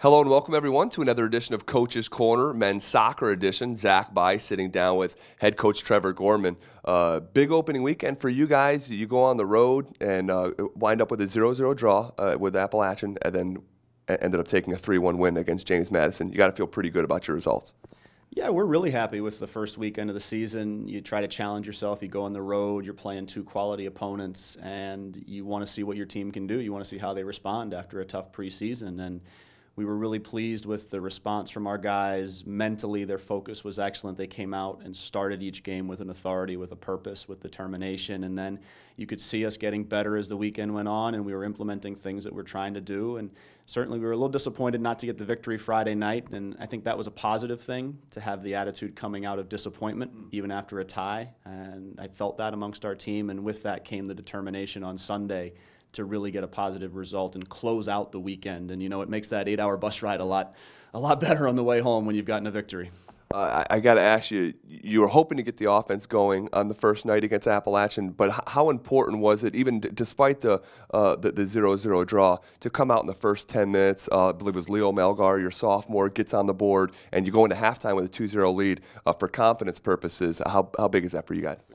Hello and welcome everyone to another edition of Coach's Corner, men's soccer edition. Zach By sitting down with head coach Trevor Gorman. Big opening weekend for you guys. You go on the road and wind up with a 0-0 draw with Appalachian and then ended up taking a 3-1 win against James Madison. You got to feel pretty good about your results. Yeah, we're really happy with the first weekend of the season. You try to challenge yourself. You go on the road. You're playing two quality opponents, and you want to see what your team can do. You want to see how they respond after a tough preseason. And we were really pleased with the response from our guys. Mentally, their focus was excellent. They came out and started each game with an authority, with a purpose, with determination. And then you could see us getting better as the weekend went on, and we were implementing things that we're trying to do. And certainly we were a little disappointed not to get the victory Friday night, and I think that was a positive thing, to have the attitude coming out of disappointment, even after a tie. And I felt that amongst our team, and with that came the determination on Sunday to really get a positive result and close out the weekend. And, you know, it makes that 8-hour bus ride a lot better on the way home when you've gotten a victory. I got to ask you, you were hoping to get the offense going on the first night against Appalachian, but how important was it, even despite the 0-0 draw, to come out in the first 10 minutes? I believe it was Leo Melgar, your sophomore, gets on the board, and you go into halftime with a 2-0 lead for confidence purposes. How big is that for you guys?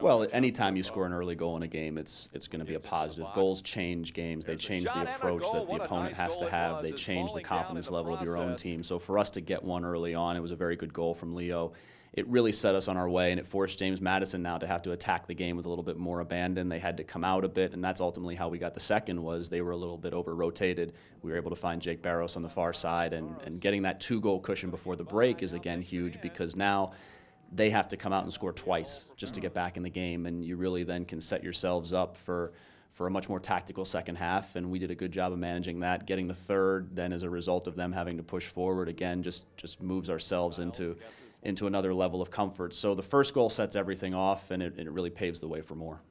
Well, anytime you score an early goal in a game, it's going to be a positive. Goals change games. They change the approach that the opponent has to have. They change the confidence level of your own team. So for us to get one early on, it was a very good goal from Leo. It really set us on our way, and it forced James Madison now to have to attack the game with a little bit more abandon. They had to come out a bit, and that's ultimately how we got the second. Was they were a little bit over-rotated. We were able to find Jake Barros on the far side, and getting that 2-goal cushion before the break is, again, huge, because now they have to come out and score twice just to get back in the game, and you really then can set yourselves up for a much more tactical second half, and we did a good job of managing that. Getting the third then as a result of them having to push forward, again, just moves ourselves into another level of comfort. So the first goal sets everything off, and it really paves the way for more.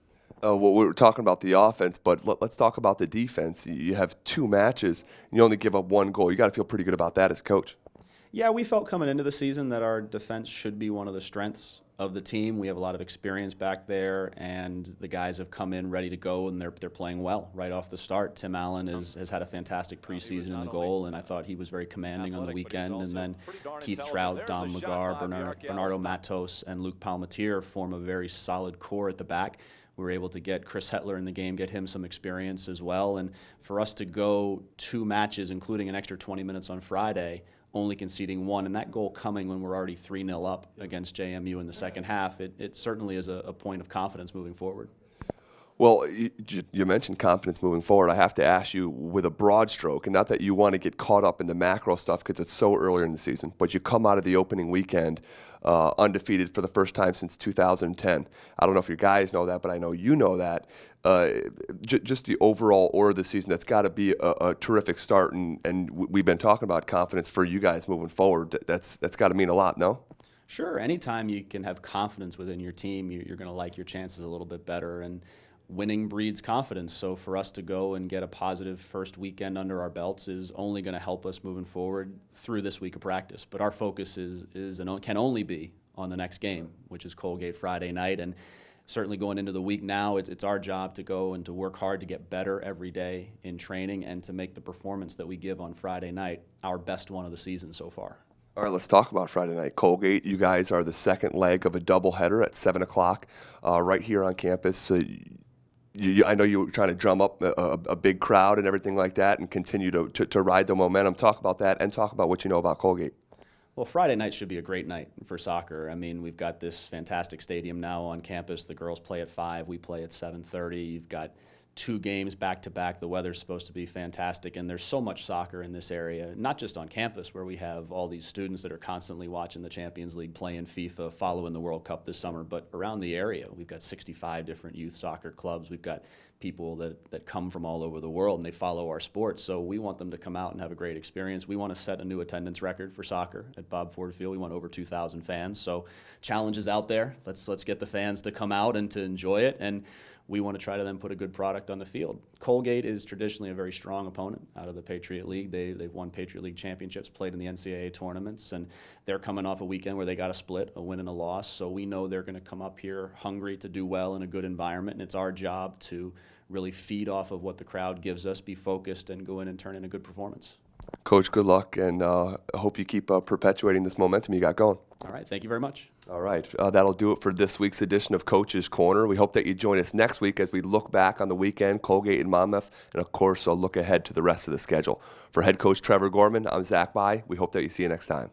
Well, we were talking about the offense, but let's talk about the defense. You have two matches, and you only give up one goal. You got to feel pretty good about that as a coach. Yeah, we felt coming into the season that our defense should be one of the strengths of the team. We have a lot of experience back there, and the guys have come in ready to go, and they're playing well right off the start. Tim Allen has had a fantastic preseason in the goal, and I thought he was very commanding on the weekend. And then Keith Trout, Dom Magar, Bernardo Matos, and Luke Palmatier form a very solid core at the back. We were able to get Chris Hetler in the game, get him some experience as well. And for us to go two matches, including an extra 20 minutes on Friday, only conceding one, and that goal coming when we're already 3-0 up against JMU in the second half, it certainly is a point of confidence moving forward. Well, you mentioned confidence moving forward. I have to ask you with a broad stroke, and not that you want to get caught up in the macro stuff because it's so early in the season, but you come out of the opening weekend undefeated for the first time since 2010. I don't know if your guys know that, but I know you know that. Just the overall order of the season, that's got to be a terrific start, and we've been talking about confidence for you guys moving forward. That's got to mean a lot, no? Sure. Anytime you can have confidence within your team, you're going to like your chances a little bit better. And winning breeds confidence. So for us to go and get a positive first weekend under our belts is only going to help us moving forward through this week of practice. But our focus is and can only be on the next game, which is Colgate Friday night. And certainly going into the week now, it's our job to go and to work hard to get better every day in training and to make the performance that we give on Friday night our best one of the season so far. All right, let's talk about Friday night. Colgate, you guys are the second leg of a doubleheader at 7 o'clock right here on campus. I know you were trying to drum up a big crowd and everything like that and continue to ride the momentum. Talk about that and talk about what you know about Colgate. Well, Friday night should be a great night for soccer. I mean, we've got this fantastic stadium now on campus. The girls play at 5, we play at 7:30. You've got 2 games back-to-back. The weather's supposed to be fantastic, and there's so much soccer in this area, not just on campus where we have all these students that are constantly watching the Champions League, playing FIFA, following the World Cup this summer, but around the area. We've got 65 different youth soccer clubs. We've got people that come from all over the world, and they follow our sport, so we want them to come out and have a great experience. We want to set a new attendance record for soccer at Bob Ford Field. We want over 2,000 fans, so challenge is out there. Let's get the fans to come out and to enjoy it, and we want to try to then put a good product on the field. Colgate is traditionally a very strong opponent out of the Patriot League. They've won Patriot League championships, played in the NCAA tournaments, and they're coming off a weekend where they got a split, a win and a loss. So we know they're going to come up here hungry to do well in a good environment, and it's our job to really feed off of what the crowd gives us, be focused, and go in and turn in a good performance. Coach, good luck, and I hope you keep perpetuating this momentum you got going. All right. Thank you very much. All right. That'll do it for this week's edition of Coach's Corner. We hope that you join us next week as we look back on the weekend, Colgate and Monmouth, and, of course, look ahead to the rest of the schedule. For head coach Trevor Gorman, I'm Zach Bai. We hope that you see you next time.